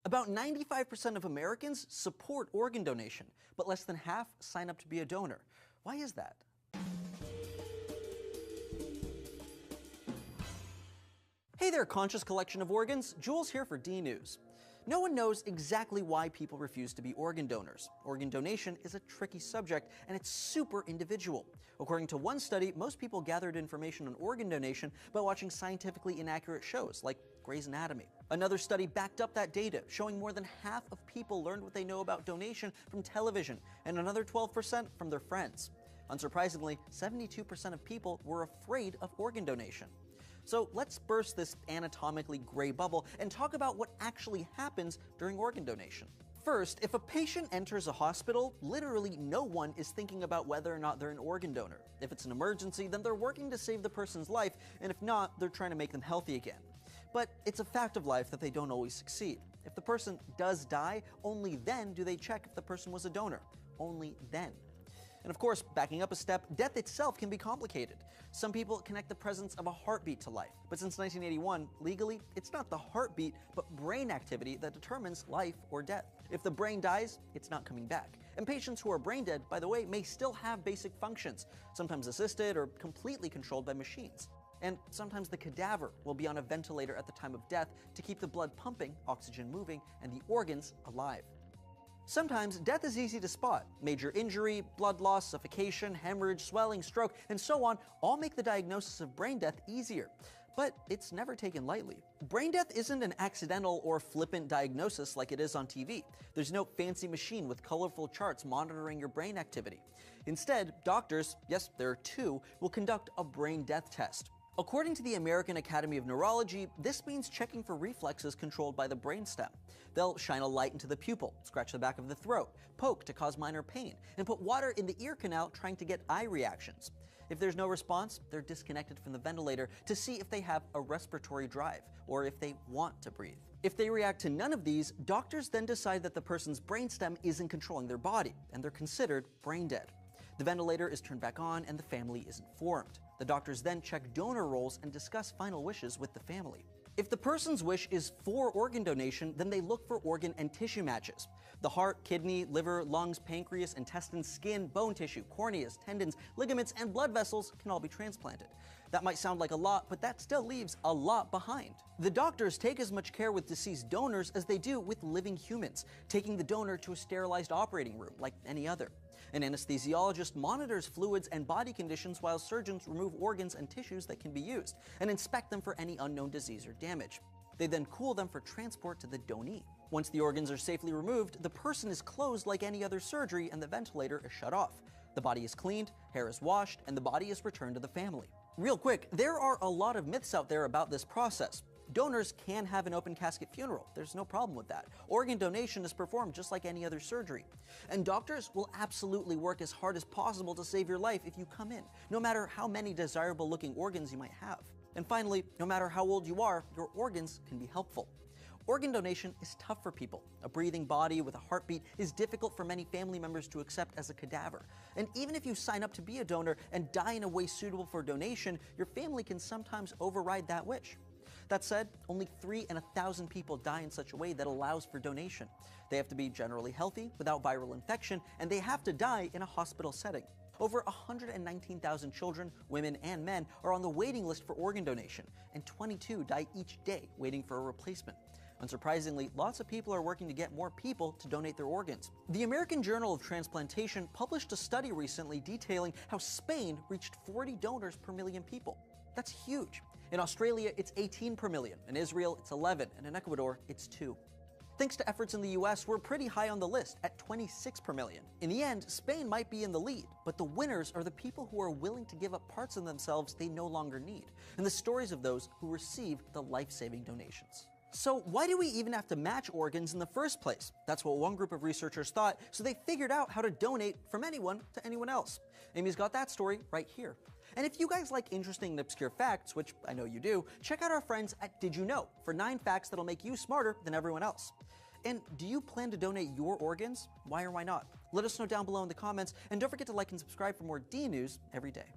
About 95% of Americans support organ donation, but less than half sign up to be a donor. Why is that? Hey there, conscious collection of organs. Jules here for D News. No one knows exactly why people refuse to be organ donors. Organ donation is a tricky subject, and it's super individual. According to one study, most people gathered information on organ donation by watching scientifically inaccurate shows like Grey's Anatomy. Another study backed up that data, showing more than half of people learned what they know about donation from television, and another 12% from their friends. Unsurprisingly, 72% of people were afraid of organ donation. So let's burst this anatomically gray bubble and talk about what actually happens during organ donation. First, if a patient enters a hospital, literally no one is thinking about whether or not they're an organ donor. If it's an emergency, then they're working to save the person's life, and if not, they're trying to make them healthy again. But it's a fact of life that they don't always succeed. If the person does die, only then do they check if the person was a donor. Only then. And of course, backing up a step, death itself can be complicated. Some people connect the presence of a heartbeat to life, but since 1981, legally, it's not the heartbeat, but brain activity that determines life or death. If the brain dies, it's not coming back. And patients who are brain dead, by the way, may still have basic functions, sometimes assisted or completely controlled by machines. And sometimes the cadaver will be on a ventilator at the time of death to keep the blood pumping, oxygen moving, and the organs alive. Sometimes death is easy to spot. Major injury, blood loss, suffocation, hemorrhage, swelling, stroke, and so on all make the diagnosis of brain death easier. But it's never taken lightly. Brain death isn't an accidental or flippant diagnosis like it is on TV. There's no fancy machine with colorful charts monitoring your brain activity. Instead, doctors, yes, there are two, will conduct a brain death test. According to the American Academy of Neurology, this means checking for reflexes controlled by the brainstem. They'll shine a light into the pupil, scratch the back of the throat, poke to cause minor pain, and put water in the ear canal trying to get eye reactions. If there's no response, they're disconnected from the ventilator to see if they have a respiratory drive, or if they want to breathe. If they react to none of these, doctors then decide that the person's brainstem isn't controlling their body, and they're considered brain dead. The ventilator is turned back on and the family is informed. The doctors then check donor rolls and discuss final wishes with the family. If the person's wish is for organ donation, then they look for organ and tissue matches. The heart, kidney, liver, lungs, pancreas, intestines, skin, bone tissue, corneas, tendons, ligaments, and blood vessels can all be transplanted. That might sound like a lot, but that still leaves a lot behind. The doctors take as much care with deceased donors as they do with living humans, taking the donor to a sterilized operating room like any other. An anesthesiologist monitors fluids and body conditions while surgeons remove organs and tissues that can be used and inspect them for any unknown disease or damage. They then cool them for transport to the donee. Once the organs are safely removed, the person is closed like any other surgery and the ventilator is shut off. The body is cleaned, hair is washed, and the body is returned to the family. Real quick, there are a lot of myths out there about this process. Donors can have an open casket funeral. There's no problem with that. Organ donation is performed just like any other surgery. And doctors will absolutely work as hard as possible to save your life if you come in, no matter how many desirable looking organs you might have. And finally, no matter how old you are, your organs can be helpful. Organ donation is tough for people. A breathing body with a heartbeat is difficult for many family members to accept as a cadaver. And even if you sign up to be a donor and die in a way suitable for donation, your family can sometimes override that wish. That said, only 3 in 1,000 people die in such a way that allows for donation. They have to be generally healthy, without viral infection, and they have to die in a hospital setting. Over 119,000 children, women, and men are on the waiting list for organ donation, and 22 die each day waiting for a replacement. Unsurprisingly, lots of people are working to get more people to donate their organs. The American Journal of Transplantation published a study recently detailing how Spain reached 40 donors per million people. That's huge. In Australia, it's 18 per million. In Israel, it's 11. And in Ecuador, it's 2. Thanks to efforts in the US, we're pretty high on the list at 26 per million. In the end, Spain might be in the lead, but the winners are the people who are willing to give up parts of themselves they no longer need, and the stories of those who receive the life-saving donations. So why do we even have to match organs in the first place? That's what one group of researchers thought, so they figured out how to donate from anyone to anyone else. Amy's got that story right here. And if you guys like interesting and obscure facts, which I know you do, check out our friends at Did You Know for 9 facts that'll make you smarter than everyone else. And do you plan to donate your organs? Why or why not? Let us know down below in the comments, and don't forget to like and subscribe for more D News every day.